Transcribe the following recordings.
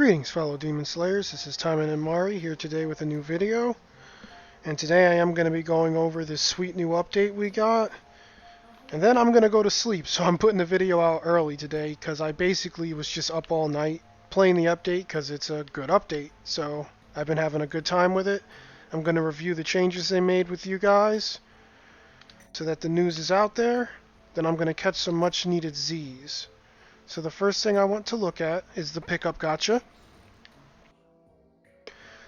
Greetings, fellow Demon Slayers. This is Taimanin Mari here today with a new video. And today I am going to be going over this sweet new update we got. And then I'm going to go to sleep, so I'm putting the video out early today because I basically was just up all night playing the update because it's a good update. So I've been having a good time with it. I'm going to review the changes they made with you guys so that the news is out there. Then I'm going to catch some much needed Z's. So the first thing I want to look at is the pickup gacha.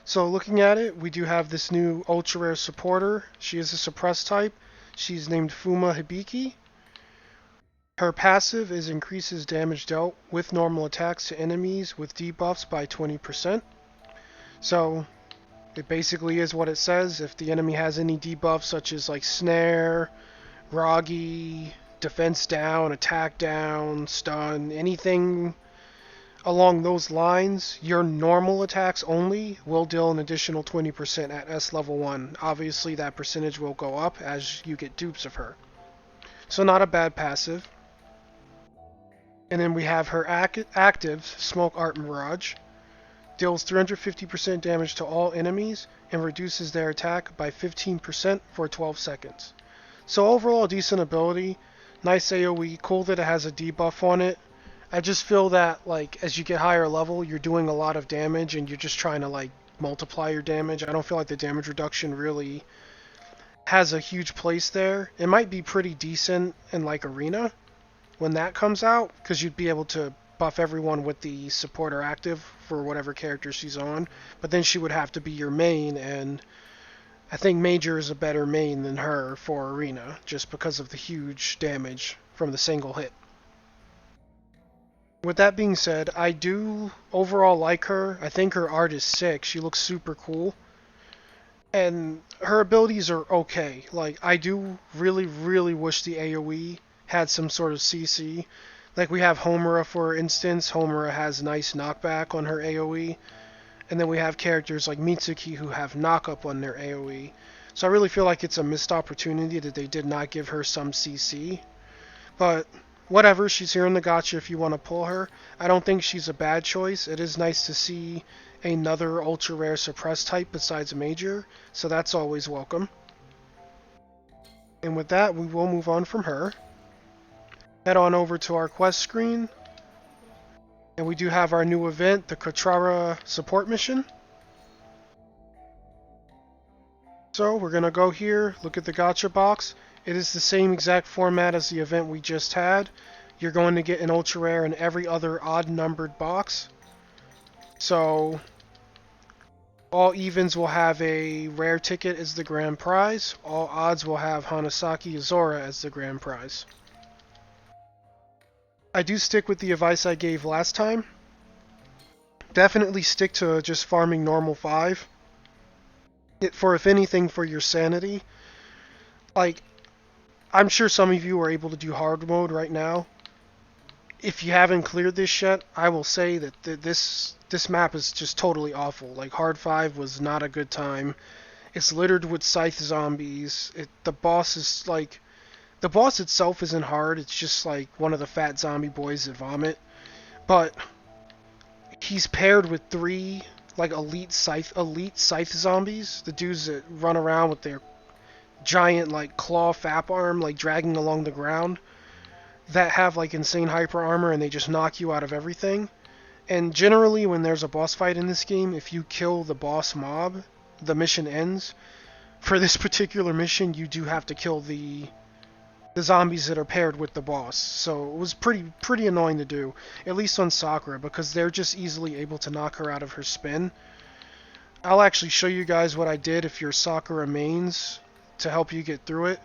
So looking at it, we do have this new ultra rare supporter. She is a suppressed type. She's named Fuuma Hibiki. Her passive is increases damage dealt with normal attacks to enemies with debuffs by 20%. So it basically is what it says. If the enemy has any debuffs such as like snare, groggy, defense down, attack down, stun, anything along those lines, your normal attacks only will deal an additional 20% at S level 1. Obviously that percentage will go up as you get dupes of her. So not a bad passive. And then we have her active, Smoke Art Mirage. Deals 350% damage to all enemies and reduces their attack by 15% for 12 seconds. So overall decent ability. Nice AoE, cool that it has a debuff on it. I just feel that like as you get higher level, you're doing a lot of damage and you're just trying to like multiply your damage. I don't feel like the damage reduction really has a huge place there. It might be pretty decent in like Arena when that comes out, because you'd be able to buff everyone with the supporter active for whatever character she's on. But then she would have to be your main, and I think Major is a better main than her for Arena, just because of the huge damage from the single hit. With that being said, I do overall like her. I think her art is sick. She looks super cool. And her abilities are okay. Like, I do really wish the AoE had some sort of CC. Like, we have Homura, for instance. Homura has nice knockback on her AoE. And then we have characters like Mitsuki who have knock-up on their AoE. So I really feel like it's a missed opportunity that they did not give her some CC. But whatever, she's here in the gacha if you want to pull her. I don't think she's a bad choice. It is nice to see another ultra rare suppressed type besides Major, so that's always welcome. And with that, we will move on from her. Head on over to our quest screen. And we do have our new event, the Kotrara support mission. So we're going to go here, look at the gacha box. It is the same exact format as the event we just had. You're going to get an ultra rare in every other odd numbered box. So all evens will have a rare ticket as the grand prize. All odds will have Hanasaki Yozora as the grand prize. I do stick with the advice I gave last time. Definitely stick to just farming normal 5. If anything, for your sanity. Like, I'm sure some of you are able to do hard mode right now. If you haven't cleared this yet, I will say that this map is just totally awful. Like, hard 5 was not a good time. It's littered with scythe zombies. The boss is like... The boss itself isn't hard, it's just like one of the fat zombie boys that vomit. But he's paired with 3 like elite scythe zombies, the dudes that run around with their giant like claw fap arm like dragging along the ground, that have like insane hyper armor and they just knock you out of everything. And generally when there's a boss fight in this game, if you kill the boss mob, the mission ends. For this particular mission, you do have to kill the zombies that are paired with the boss. So it was pretty annoying to do, at least on Sakura, because they're just easily able to knock her out of her spin. I'll actually show you guys what I did if you're Sakura mains to help you get through it.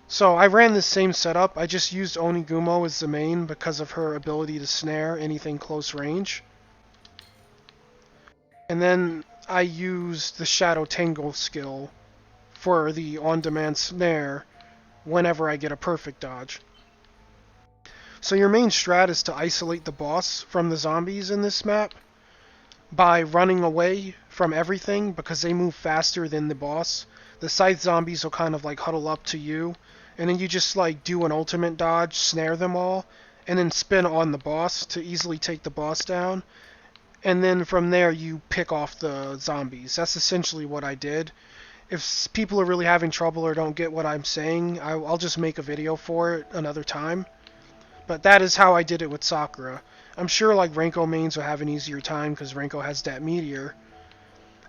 So I ran this same setup. I just used Onigumo as the main because of her ability to snare anything close range. And then I used the Shadow Tangle skill for the on-demand snare whenever I get a perfect dodge. So your main strat is to isolate the boss from the zombies in this map by running away from everything because they move faster than the boss. The scythe zombies will kind of like huddle up to you, and then you just like do an ultimate dodge, snare them all, and then spin on the boss to easily take the boss down. and then from there you pick off the zombies. That's essentially what I did. If people are really having trouble or don't get what I'm saying, I'll just make a video for it another time. But that is how I did it with Sakura. I'm sure like Renko mains will have an easier time because Renko has that meteor.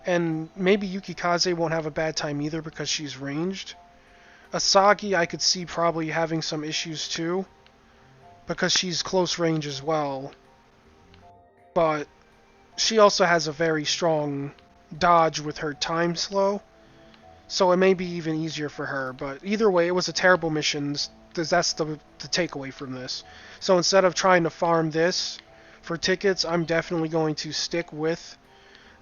And maybe Yukikaze won't have a bad time either because she's ranged. Asagi I could see probably having some issues too because she's close range as well. But she also has a very strong dodge with her time slow. So it may be even easier for her. But either way, it was a terrible mission. That's the takeaway from this. So instead of trying to farm this for tickets, I'm definitely going to stick with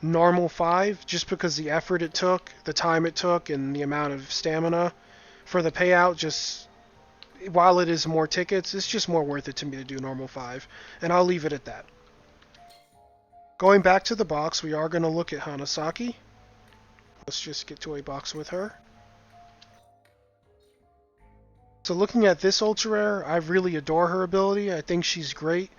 normal 5 just because the effort it took, the time it took, and the amount of stamina for the payout. Just while it is more tickets, it's just more worth it to me to do normal 5. And I'll leave it at that. Going back to the box, we are going to look at Hanasaki. Let's just get to a box with her. So looking at this ultra rare, I really adore her ability. I think she's great.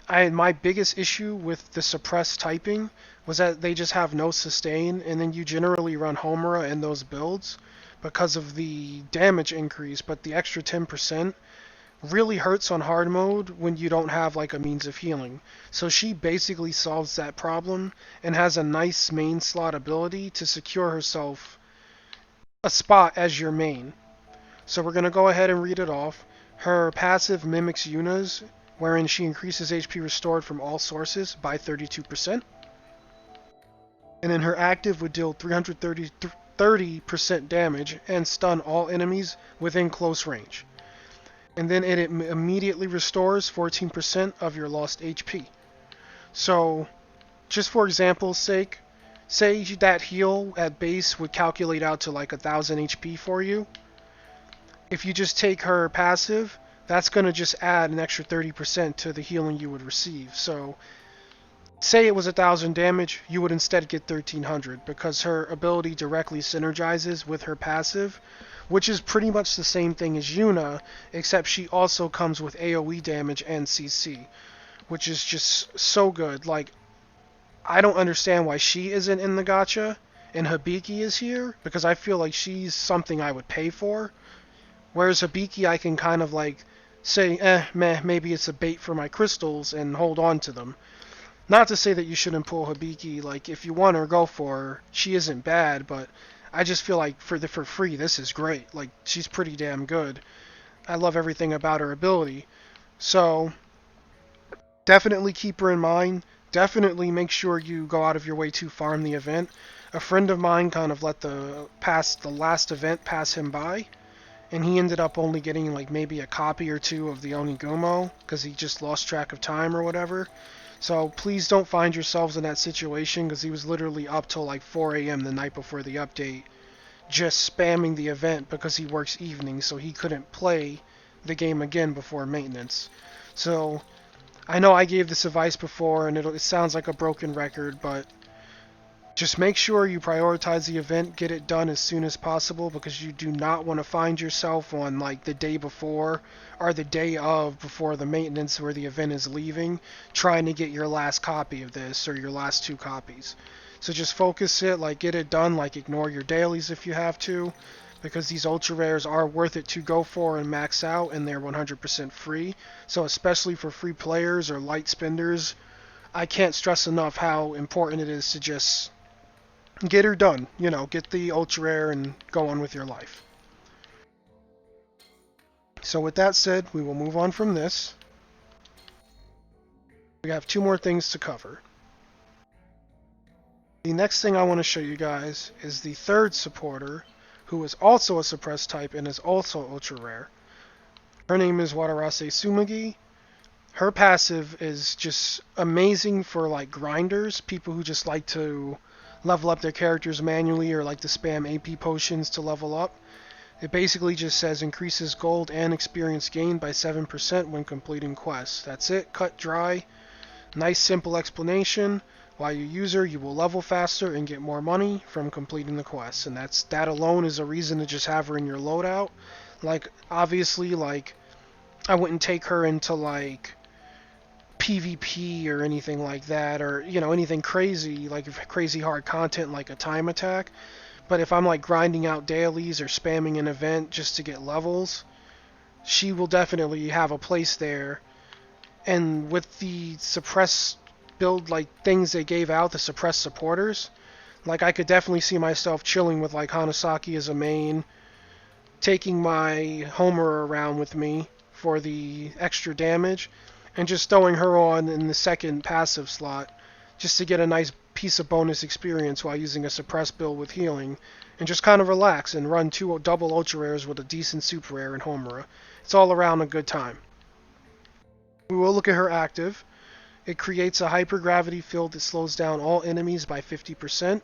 My biggest issue with the suppressed typing was that they just have no sustain, and then you generally run Homura in those builds because of the damage increase, but the extra 10% really hurts on hard mode when you don't have like a means of healing. So she basically solves that problem and has a nice main slot ability to secure herself a spot as your main. So we're going to go ahead and read it off. Her passive mimics Yuna's, wherein she increases HP restored from all sources by 32%. And then her active would deal 30% damage and stun all enemies within close range. And then it immediately restores 14% of your lost HP. So, just for example's sake, say that heal at base would calculate out to like 1000 HP for you. If you just take her passive, that's going to just add an extra 30% to the healing you would receive. So, say it was 1000 damage, you would instead get 1300 because her ability directly synergizes with her passive, which is pretty much the same thing as Yuna, except she also comes with AoE damage and CC, which is just so good. Like, I don't understand why she isn't in the gacha and Hibiki is here, because I feel like she's something I would pay for. Whereas Hibiki, I can kind of like say, maybe it's a bait for my crystals and hold on to them. Not to say that you shouldn't pull Hibiki, like if you want her, go for her. She isn't bad, but I just feel like for free, this is great. Like, she's pretty damn good. I love everything about her ability. So, definitely keep her in mind. Definitely make sure you go out of your way to farm the event. A friend of mine kind of let the last event pass him by, and he ended up only getting like maybe a copy or two of the Onigumo because he just lost track of time or whatever. So please don't find yourselves in that situation because he was literally up till like 4 a.m. the night before the update just spamming the event because he works evenings, so he couldn't play the game again before maintenance. So I know I gave this advice before and it sounds like a broken record, but just make sure you prioritize the event, get it done as soon as possible, because you do not want to find yourself on like the day before or the day of before the maintenance where the event is leaving, trying to get your last copy of this or your last 2 copies. So just focus it, like get it done, like ignore your dailies if you have to, because these ultra rares are worth it to go for and max out, and they're 100% free. So especially for free players or light spenders, I can't stress enough how important it is to just get her done, get the ultra rare and go on with your life. So with that said, we will move on from this. We have 2 more things to cover. The next thing I want to show you guys is the 3rd supporter, who is also a suppressed type and is also ultra rare. Her name is Watarase Tsumugi. Her passive is just amazing for like grinders, people who just like to level up their characters manually or like to spam AP potions to level up. It basically just says increases gold and experience gain by 7% when completing quests. That's it, cut dry. Nice simple explanation. While you use her, you will level faster and get more money from completing the quests. And that alone is a reason to just have her in your loadout. Like, obviously, like, I wouldn't take her into like PvP or anything like that, or anything crazy like crazy hard content like a time attack. But if I'm like grinding out dailies or spamming an event just to get levels, she will definitely have a place there. And with the suppress build like things they gave out, the suppress supporters, like I could definitely see myself chilling with like Hanasaki as a main, taking my Homer around with me for the extra damage, and just throwing her on in the second passive slot just to get a nice piece of bonus experience while using a suppress build with healing, and just kind of relax and run two double ultra rares with a decent super rare in Homura. It's all around a good time. We will look at her active. It creates a hypergravity field that slows down all enemies by 50%,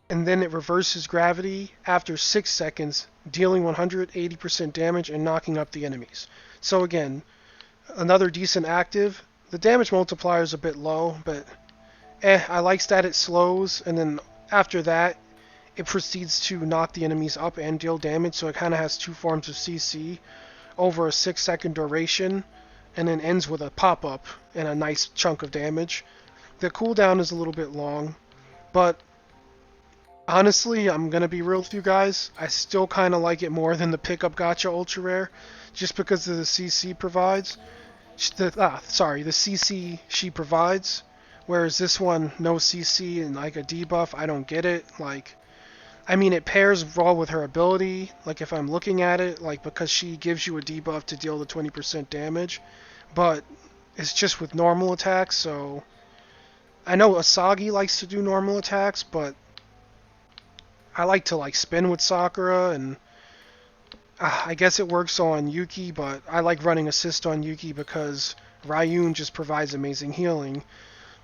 and then it reverses gravity after 6 seconds, dealing 180% damage and knocking up the enemies. So again, another decent active. The damage multiplier is a bit low, but I like that it slows, and then after that, it proceeds to knock the enemies up and deal damage, so it kind of has two forms of CC over a 6-second duration, and then ends with a pop-up and a nice chunk of damage. The cooldown is a little bit long, but honestly, I'm going to be real with you guys, I still kind of like it more than the pickup gacha ultra rare, just because of the CC provides. The CC she provides, whereas this one, no CC and like a debuff, I don't get it. Like, I mean, it pairs well with her ability, like if I'm looking at it, like because she gives you a debuff to deal the 20% damage, but it's just with normal attacks, so I know Asagi likes to do normal attacks, but I like to like spin with Sakura, and I guess it works on Yuki, but I like running assist on Yuki because Ryun just provides amazing healing.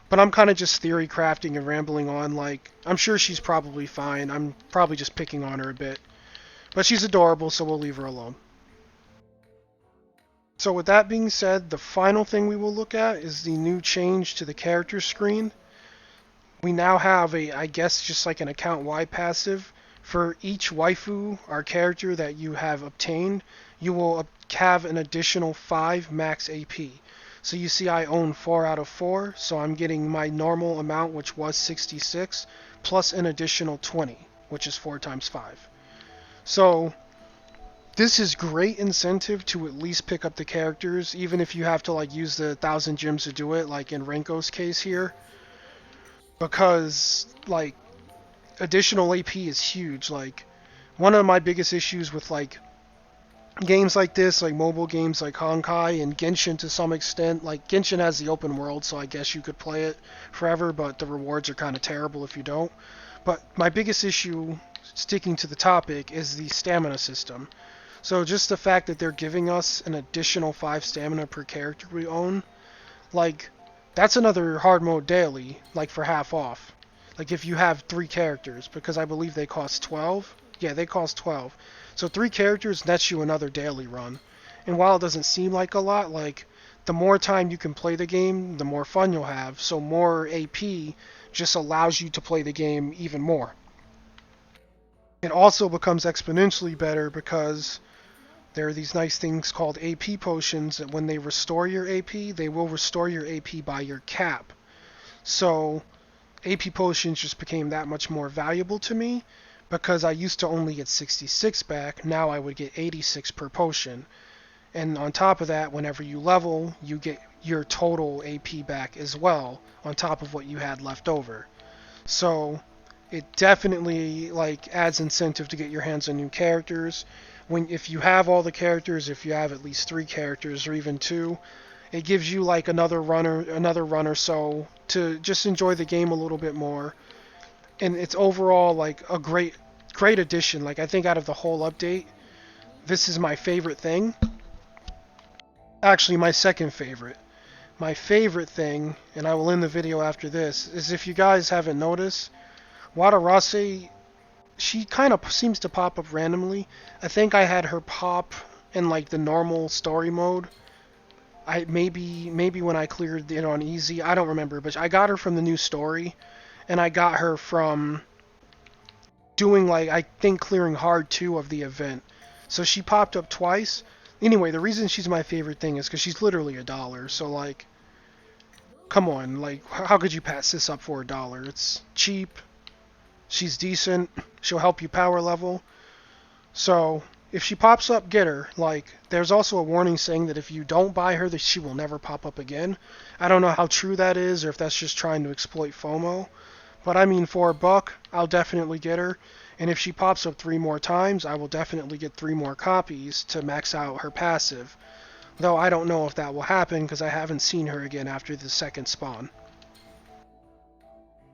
But I'm kind of just theory crafting and rambling on, like, I'm sure she's probably fine. I'm probably just picking on her a bit. But she's adorable, so we'll leave her alone. So with that being said, the final thing we will look at is the new change to the character screen. We now have I guess, just like an account-wide passive. For each waifu, our character that you have obtained, you will have an additional 5 max AP. So you see I own 4 out of 4, so I'm getting my normal amount, which was 66, plus an additional 20, which is 4 times 5. So this is great incentive to at least pick up the characters, even if you have to like use the 1,000 gems to do it, like in Renko's case here. Because like additional AP is huge. Like one of my biggest issues with like games like this, like mobile games like Honkai and Genshin to some extent, like Genshin has the open world, so I guess you could play it forever, but the rewards are kind of terrible if you don't. But my biggest issue, sticking to the topic, is the stamina system. So just the fact that they're giving us an additional 5 stamina per character we own, like that's another hard mode daily, like for half off. Like if you have 3 characters, because I believe they cost 12. Yeah, they cost 12. So 3 characters nets you another daily run. And while it doesn't seem like a lot, like the more time you can play the game, the more fun you'll have. So more AP just allows you to play the game even more. It also becomes exponentially better because there are these nice things called AP potions that when they restore your AP, they will restore your AP by your cap. So AP potions just became that much more valuable to me because I used to only get 66 back, now I would get 86 per potion. And on top of that, whenever you level, you get your total AP back as well, on top of what you had left over. So it definitely like adds incentive to get your hands on new characters. If you have all the characters, if you have at least 3 characters or even 2, it gives you like another run or so to just enjoy the game a little bit more. And it's overall like a great addition. Like I think out of the whole update, this is my favorite thing. Actually, my second favorite. My favorite thing, and I will end the video after this, is if you guys haven't noticed, Watarase, she kind of seems to pop up randomly. I think I had her pop in like the normal story mode. Maybe when I cleared it on easy, I don't remember, but I got her from the new story, and I got her from doing like I think clearing hard 2 of the event. So she popped up twice. Anyway, the reason she's my favorite thing is because she's literally $1. So like Come on, like, how could you pass this up for $1? It's cheap. She's decent. She'll help you power level. So, if she pops up, get her. Like, there's also a warning saying that if you don't buy her, that she will never pop up again. I don't know how true that is, or if that's just trying to exploit FOMO. But I mean, for $1, I'll definitely get her. And if she pops up 3 more times, I will definitely get 3 more copies to max out her passive. Though I don't know if that will happen because I haven't seen her again after the second spawn.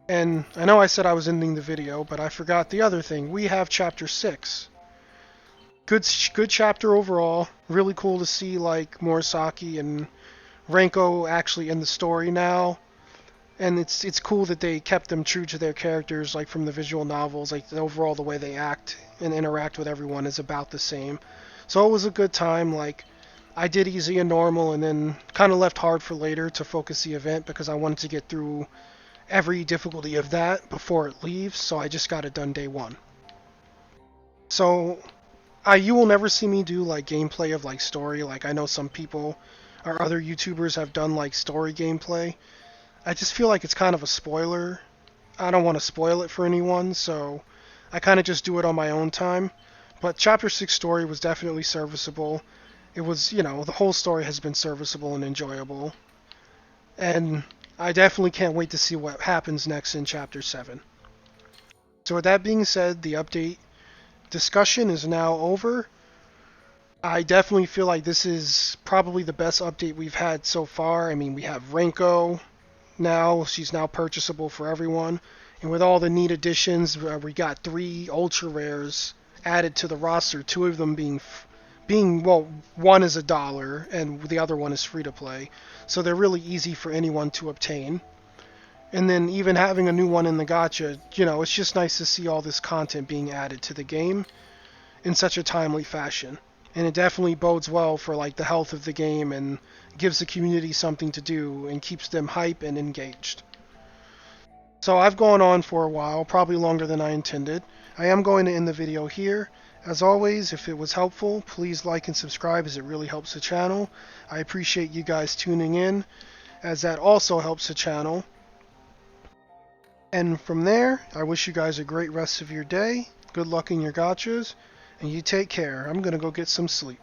And I know I said I was ending the video, but I forgot the other thing. We have Chapter 6. Good chapter overall. Really cool to see like Murasaki and Renko actually in the story now. And it's cool that they kept them true to their characters, like from the visual novels. Like overall, the way they act and interact with everyone is about the same. So it was a good time. Like I did easy and normal, and then kind of left hard for later to focus the event because I wanted to get through every difficulty of that before it leaves. So I just got it done day one. So you will never see me do like gameplay of like story. Like I know some people or other YouTubers have done like story gameplay. I just feel like it's kind of a spoiler. I don't want to spoil it for anyone, so I kind of just do it on my own time. But Chapter 6 story was definitely serviceable. It was, the whole story has been serviceable and enjoyable. And I definitely can't wait to see what happens next in Chapter 7. So with that being said, the update discussion is now over. I definitely feel like this is probably the best update we've had so far. I mean, we have Renko now. She's now purchasable for everyone. And with all the neat additions, we got 3 ultra rares added to the roster, 2 of them being well, one is $1 and the other one is free to play. So they're really easy for anyone to obtain. And then even having a new one in the gacha, it's just nice to see all this content being added to the game in such a timely fashion. And it definitely bodes well for like the health of the game and gives the community something to do and keeps them hype and engaged. So I've gone on for a while, probably longer than I intended. I am going to end the video here. As always, if it was helpful, please like and subscribe as it really helps the channel. I appreciate you guys tuning in, as that also helps the channel. And from there, I wish you guys a great rest of your day. Good luck in your gachas, and you take care. I'm going to go get some sleep.